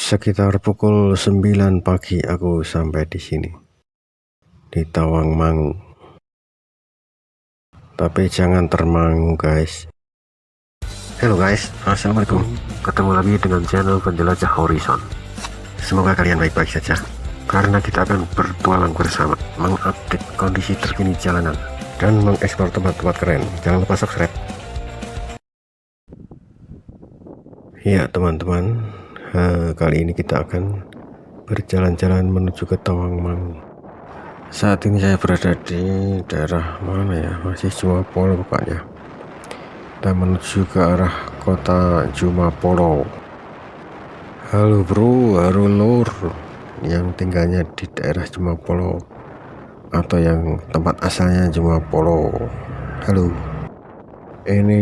Sekitar pukul 9 pagi aku sampai di sini, di Tawangmangu. Tapi jangan termangu guys. Halo guys, assalamualaikum. Ketemu lagi dengan channel Penjelajah Horizon. Semoga kalian baik-baik saja, karena kita akan bertualang bersama, mengupdate kondisi terkini jalanan dan mengeksplor tempat-tempat keren. Jangan lupa subscribe. Ya teman-teman, kali ini kita akan berjalan-jalan menuju ke Tawangmangu. Saat ini saya berada di daerah mana ya, masih Jumapolo pokoknya. Kita menuju ke arah kota Jumapolo. Halo bro, halo lur yang tinggalnya di daerah Jumapolo atau yang tempat asalnya Jumapolo. Halo, ini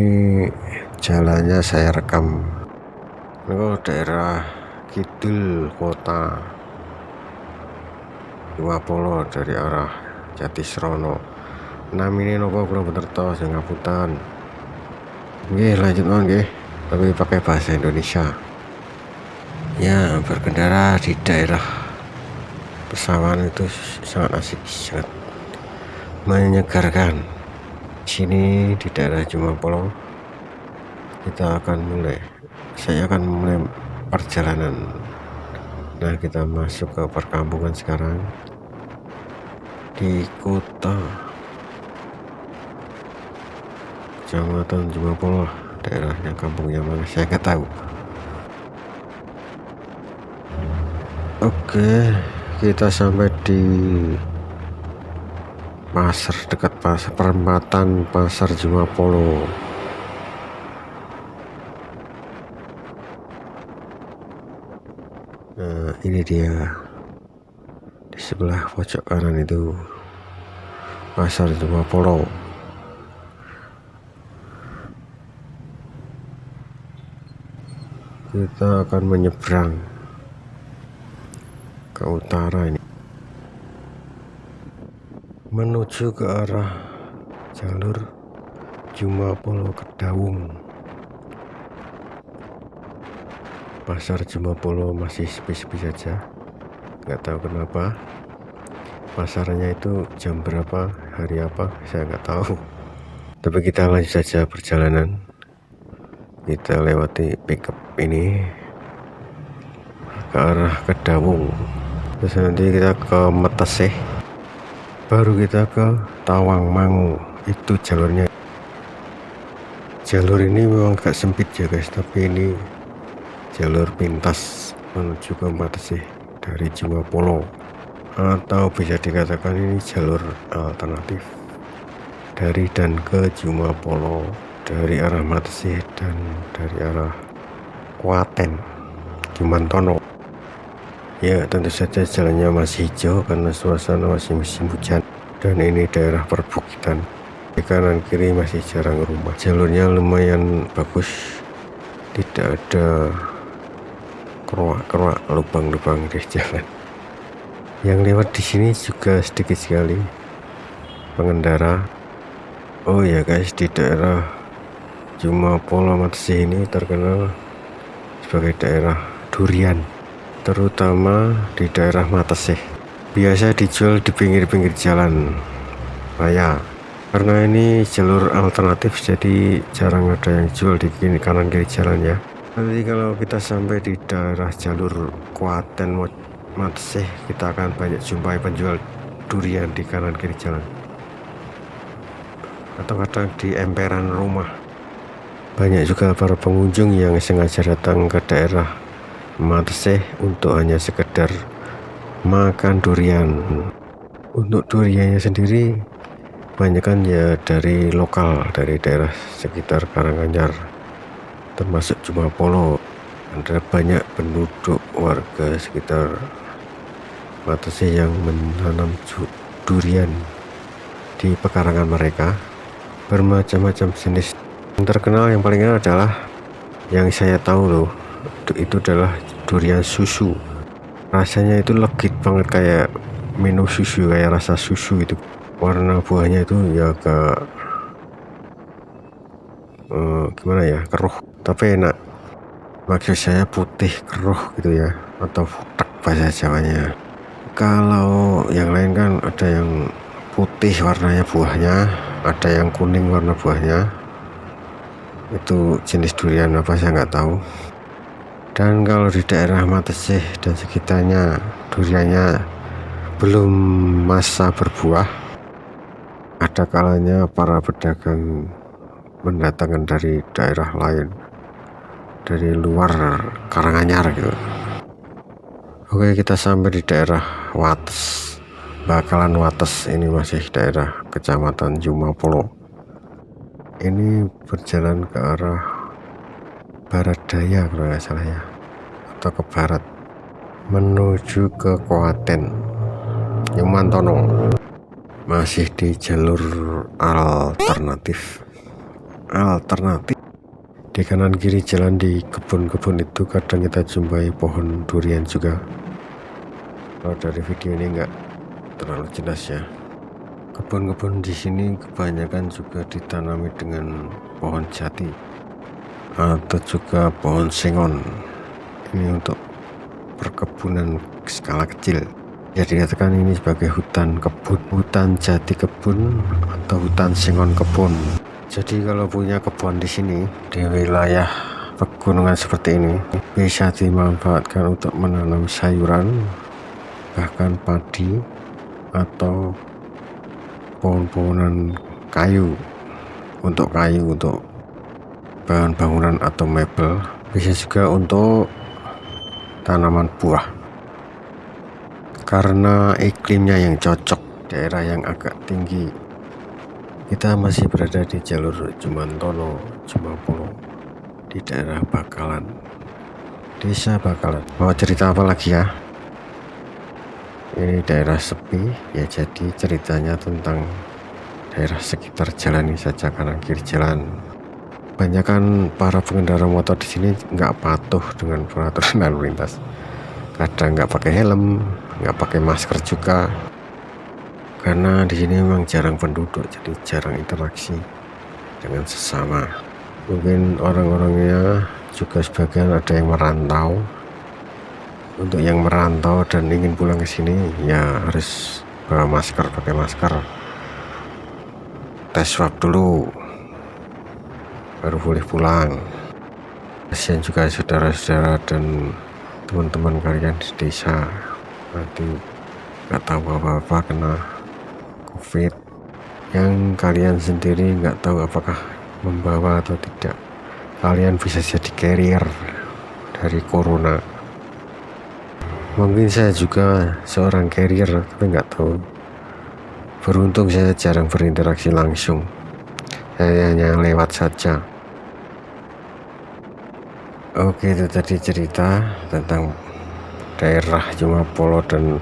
jalannya saya rekam. Oh, daerah kidul kota Jumapolo dari arah Jatisrono. Namine nopo kurang bener to sing ngapunten. Nggih, lanjut mawon nggih, tapi pakai bahasa Indonesia. Ya, berkendara di daerah pesawahan itu sangat asik, sangat menyegarkan. Sini di daerah Jumapolo saya akan mulai perjalanan. Nah, kita masuk ke perkampungan sekarang di kota Kecamatan Jumapolo. Daerahnya kampungnya mana saya nggak tahu. Oke, kita sampai di pasar, dekat pasar, perempatan pasar Jumapolo. Nah, ini dia di sebelah pojok kanan itu pasar Jumapolo. Kita akan menyeberang ke utara ini menuju ke arah jalur Jumapolo Kedawung. Pasar Jumapolo masih sepi-sepi saja, nggak tahu kenapa. Pasarnya itu jam berapa, hari apa, saya nggak tahu. Tapi kita lanjut saja perjalanan. Kita lewati pickup ini ke arah Kedawung, terus nanti kita ke Meteseh, baru kita ke Tawangmangu. Itu jalurnya. Jalur ini memang agak sempit ya guys, tapi ini jalur pintas menuju ke Meteseh dari Jumapolo, atau bisa dikatakan ini jalur alternatif dari dan ke Jumapolo, dari arah Meteseh dan dari arah Klaten Jumantono. Ya, tentu saja jalannya masih hijau karena suasana masih musim hujan, dan ini daerah perbukitan. Di kanan kiri masih jarang rumah. Jalurnya lumayan bagus, tidak ada keruak-keruak, lubang-lubang di jalan. Yang lewat di sini juga sedikit sekali pengendara. Oh ya guys, di daerah Jumapolo Meteseh ini terkenal sebagai daerah durian, terutama di daerah Meteseh. Biasa dijual di pinggir-pinggir jalan raya. Karena ini jalur alternatif, jadi jarang ada yang jual di kanan kiri jalan ya. Nanti kalau kita sampai di daerah jalur Klaten Meteseh, kita akan banyak jumpai penjual durian di kanan kiri jalan, atau kadang di emperan rumah. Banyak juga para pengunjung yang sengaja datang ke daerah Meteseh untuk hanya sekedar makan durian. Untuk duriannya sendiri banyak kan ya dari lokal, dari daerah sekitar Karanganyar, termasuk Jumapolo. Ada banyak penduduk warga sekitar Meteseh yang menanam durian di pekarangan mereka, bermacam-macam jenis. Yang terkenal, yang paling enak adalah yang saya tahu loh, itu adalah durian susu. Rasanya itu legit banget, kayak minum susu, kayak rasa susu itu. Warna buahnya itu ya agak gimana ya, keruh, tapi enak. Maksud saya putih keruh gitu ya. atau futek bahasa Jawanya. Kalau yang lain kan ada yang putih warnanya buahnya, ada yang kuning warna buahnya. Itu jenis durian apa saya nggak tahu. Dan kalau di daerah Matesih dan sekitarnya duriannya belum masa berbuah, ada kalanya para pedagang mendatangkan dari daerah lain, dari luar Karanganyar gitu. Oke, kita sampai di daerah Wates, Bakalan Wates. Ini masih daerah Kecamatan Jumapolo. Ini berjalan ke arah barat daya kalau nggak salah ya, atau ke barat, menuju ke Klaten Nyumantono. Masih di jalur alternatif. Di kanan kiri jalan di kebun-kebun itu kadang kita jumpai pohon durian juga. Kalau dari video ini nggak terlalu jelas ya. Kebun-kebun di sini kebanyakan juga ditanami dengan pohon jati atau juga pohon sengon. Ini untuk perkebunan skala kecil. Jadi dikatakan ini sebagai hutan kebun, hutan jati kebun atau hutan sengon kebun. Jadi kalau punya kebun di sini di wilayah pegunungan seperti ini bisa dimanfaatkan untuk menanam sayuran, bahkan padi atau pohon-pohonan kayu untuk bahan bangunan atau mebel. Bisa juga untuk tanaman buah karena iklimnya yang cocok, daerah yang agak tinggi. Kita masih berada di jalur Jumantono, Jumapolo, di daerah Bakalan, Desa Bakalan. Mau cerita apa lagi ya? Ini daerah sepi ya, jadi ceritanya tentang daerah sekitar jalan ini saja, kanan kiri jalan. Banyakan para pengendara motor di sini nggak patuh dengan peraturan lalu lintas. Kadang nggak pakai helm, nggak pakai masker juga. Karena di sini memang jarang penduduk, jadi jarang interaksi dengan sesama. Mungkin orang-orangnya juga sebagian ada yang merantau. Untuk yang merantau dan ingin pulang ke sini ya harus bawa masker, pakai masker, tes swab dulu, baru boleh pulang. Kasihan juga saudara-saudara dan teman-teman kalian di desa, nanti nggak tahu apa-apa kena COVID, yang kalian sendiri nggak tahu apakah membawa atau tidak. Kalian bisa jadi carrier dari corona. Mungkin saya juga seorang carrier, tapi nggak tahu. Beruntung saya jarang berinteraksi langsung, saya hanya lewat saja. Oke, itu tadi cerita tentang daerah Jumapolo dan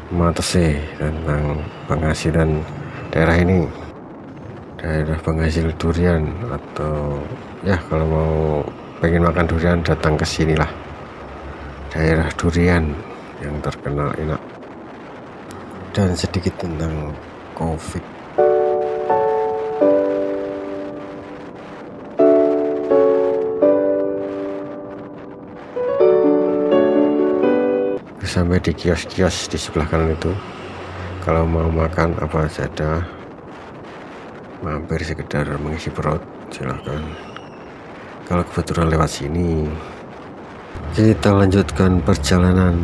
Matesih, tentang penghasilan daerah ini, daerah penghasil durian. Atau ya kalau mau pengen makan durian datang ke sinilah, daerah durian yang terkenal enak. Dan sedikit tentang COVID. Sampai di kios-kios di sebelah kanan itu, kalau mau makan apa saja, mampir sekedar mengisi perut, silahkan. Kalau kebetulan lewat sini, kita lanjutkan perjalanan.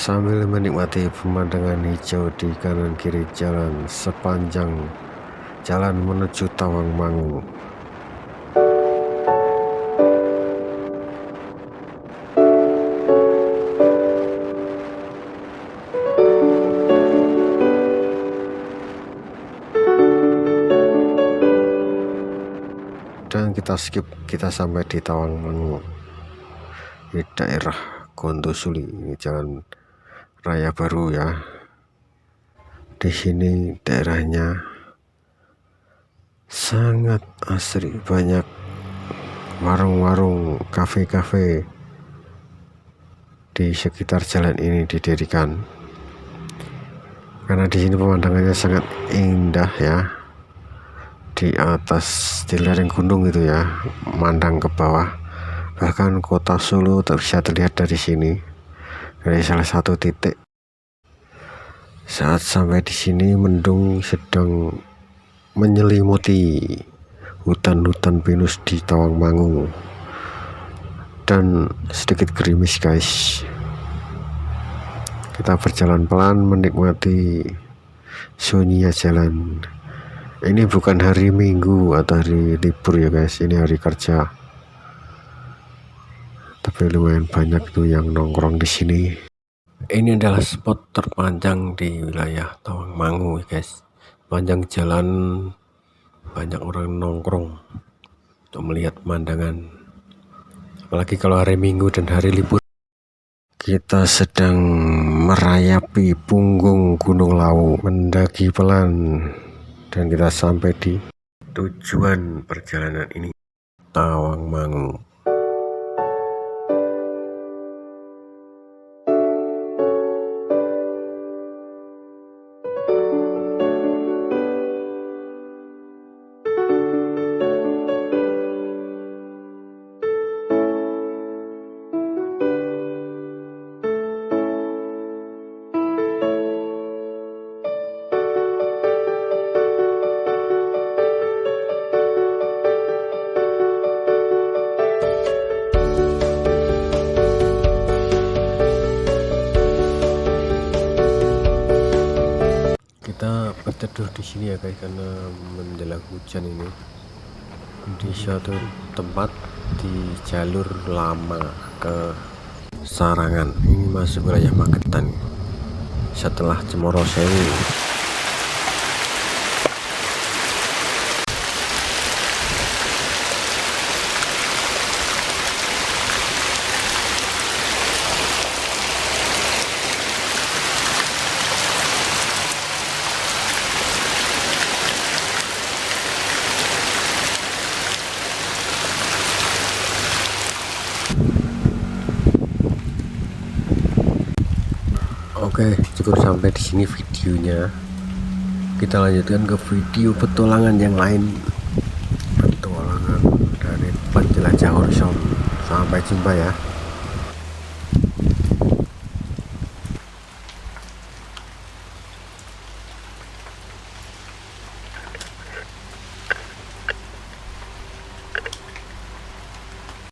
Sambil menikmati pemandangan hijau di kanan kiri jalan sepanjang jalan menuju Tawangmangu. Dan kita skip, kita sampai di Tawangmangu, di daerah Gondosuli. Ini jalan raya baru ya. Di sini daerahnya sangat asri, banyak warung-warung, kafe-kafe di sekitar jalan ini didirikan, karena di sini pemandangannya sangat indah ya. Di atas, di lereng gunung itu ya, memandang ke bawah, bahkan kota Solo bisa terlihat dari sini, dari salah satu titik. Saat sampai di sini, mendung sedang menyelimuti hutan-hutan pinus di Tawangmangu dan sedikit gerimis guys. Kita berjalan pelan menikmati sunyinya jalan. Ini bukan hari Minggu atau hari libur ya guys, ini hari kerja. Tapi lumayan banyak tuh yang nongkrong di sini. Ini adalah spot terpanjang di wilayah Tawangmangu ya guys. Panjang jalan, banyak orang nongkrong untuk melihat pemandangan. Apalagi kalau hari Minggu dan hari libur. Kita sedang merayapi punggung Gunung Lawu, mendaki pelan, dan kita sampai di tujuan perjalanan ini, Tawangmangu. Kita berteduh di sini ya guys, karena menjelang hujan ini, di suatu tempat di jalur lama ke Sarangan. Ini masuk wilayah Magetan setelah Cemoro Sewu. Oke, cukup sampai di sini videonya. Kita lanjutkan ke video petualangan yang lain. Petualangan dari penjelajah horizon. Sampai jumpa ya.